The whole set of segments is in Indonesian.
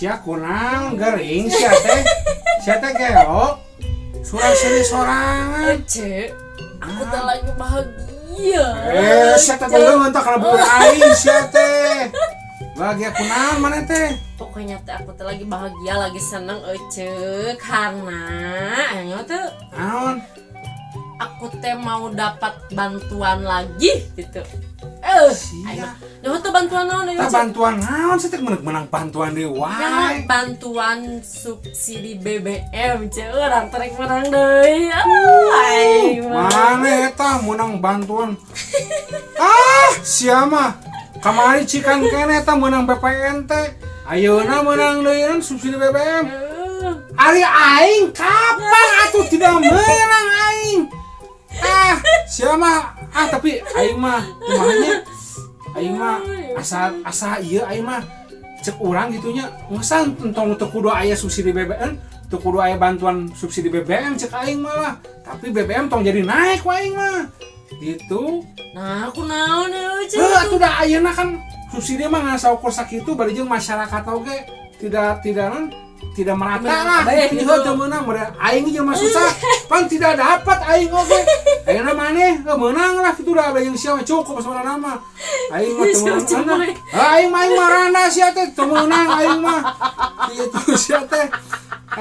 sia kunaon gering sia teh geok surang seri sorangan Aku teh lagi bahagia. Sia teh belum entah kana bulan aing sia teh bahagia kunaon mana teh Pokoknya teh aku teh lagi bahagia, lagi seneng karena aya teh naon aku teh mau dapat bantuan lagi gitu. sia Nyaho teh bantuan naon tah bantuan naon sih teh menang bantuan deui wae bantuan subsidi BBM urang terek menang deui. mana eta menang bantuan sia mah kamari cikan kene eta menang BPN teh ayeuna menang deui subsidi BBM ari aing kapan atuh tidak menang aing sia mah tapi aing mah kumanya aing mah asa ieu aing mah cek urang gitunya ngesan entong teu kudu aya subsidi BBM teu kudu aya bantuan subsidi BBM cek aing mah tapi BBM tong jadi naik wae aing mah gitu. Nah aku naon atuh da ayeuna kan subsidi mah ngasa ukur sakitu bari jeung masyarakat oge tidak merata lah ini teu meunang aing jeung mah susah pan tidak dapat aing oge ayeuna maneh meunang lah kitu da bari jeung sia cukup sebenarnya mah aing mah teu meunang aing mah marana sia teh teu meunang aing mah kitu sia teh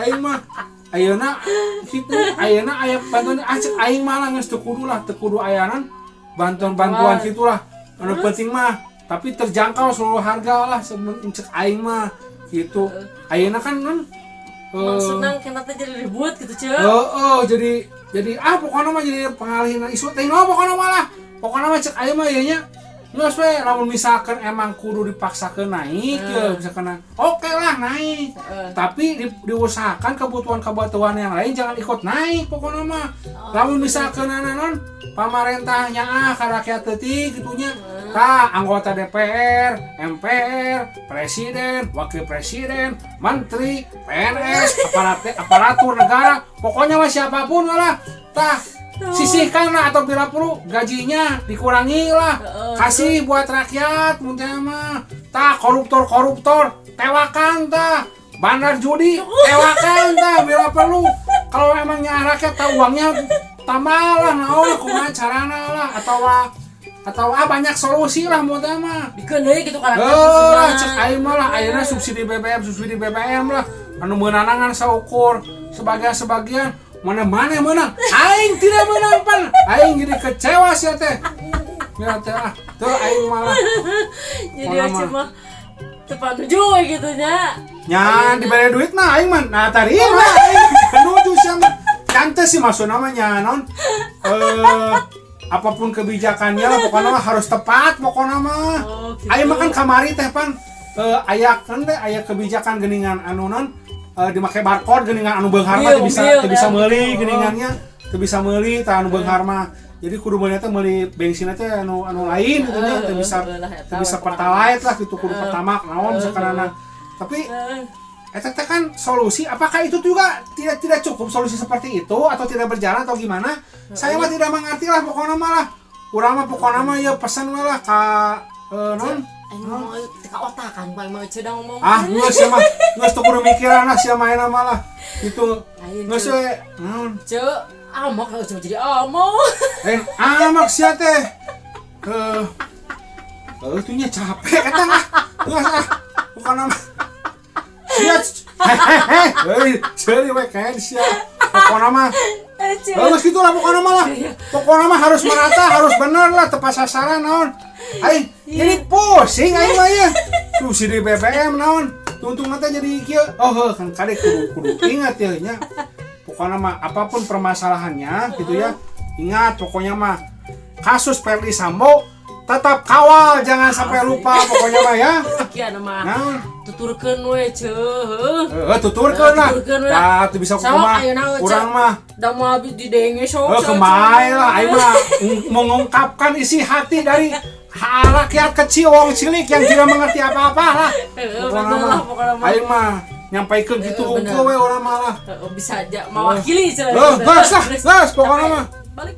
aing mah ayeuna kitu ayeuna aya bantuan cek aing mah geus teu kudu ayanan bantuan kitu lah anu penting mah tapi terjangkau seluruh harga lah cek aing mah gitu ayeuna kan maksudna kena teh jadi ribut gitu jadi pokoknya mah jadi pengalihan isu teh pokoknya mah cek aing mah ieu nya geus we lamun misalkan emang kudu dipaksakeun naik ya misalkan oke lah naik tapi diusahakan kebutuhan yang lain jangan ikut naik pokoknya mah lamun misalkan naon pamarentahnya ka rakyat teuting gitunya anggota DPR, MPR, presiden, wakil presiden, menteri, PNS, aparatur negara, pokoknya mah siapapun lah sisihkan lah atau bila perlu gajinya dikurangi lah kasih buat rakyat muntah mah koruptor tewakan bandar judi tewakan bila perlu kalau emangnya rakyat uangnya tambah lah naon kumaha carana lah atau banyak solusi lah muntah mah bikin deui gitu kan cek aing mah lah ayeuna subsidi BBM lah anu meunangan saukur sebagian mana menang aing tidak menang pan aing jadi kecewa sia teh ya teh tuh aing malah jadi cuma tepat nuju gitu nya diberi duit mah aing mah nah tadi mah aing nuju sia mah cantik sih maksudna mah nya non apapun kebijakannya lah pokoknya mah harus tepat pokoknya mah aing mah kan kamari teh pan aya kebijakan geuningan anu non dimakai barcode geuningan anu beunghar mah teu bisa meuli geuningannya teu bisa meuli tah anu beunghar mah jadi kudu meuli teh meuli bensinna teh anu lain gitu nya teu bisa pertalite lah gitu kudu pertamax naon misalkan tapi eta teh kan solusi apakah itu juga tidak cukup solusi seperti itu atau tidak berjalan atau gimana saya mah tidak mengerti lah pokoknya mah lah urang mah pokoknya mah ya pesan we lah ka non mau teka otakan bae mah ceudang ngomong geus ya mah geus teu kudu mikiran lah sia maena mah lah gitu geus we naon amak jadi amak amak sia teh itu nya capek eta mah geus pokona mah sia ceuli we kaen sia pokona mah geus kitu lah pokona mah harus merata harus bener lah tepat sasaran naon aing jadi pusing aing mah ya subsidi BBM naon tuntung teh jadi kieu kan kade kudu ingat ya nya pokona mah apapun permasalahannya gitu ya ingat pokoknya mah kasus Ferdy Sambo tetap kawal jangan sampai lupa pokoknya mah ya kieu mah tuturkeun we tuturkeun lah teu bisa kumaha urang mah da moal didenge sok kemae lah aing mah mengungkapkan isi hati dari rakyat kecil wong cilik yang tidak mengerti apa-apa lah pokoknya mah aing mah nyampaikeun kitu hungkul we urang mah lah bisa aja mewakili geus pokoknya mah balik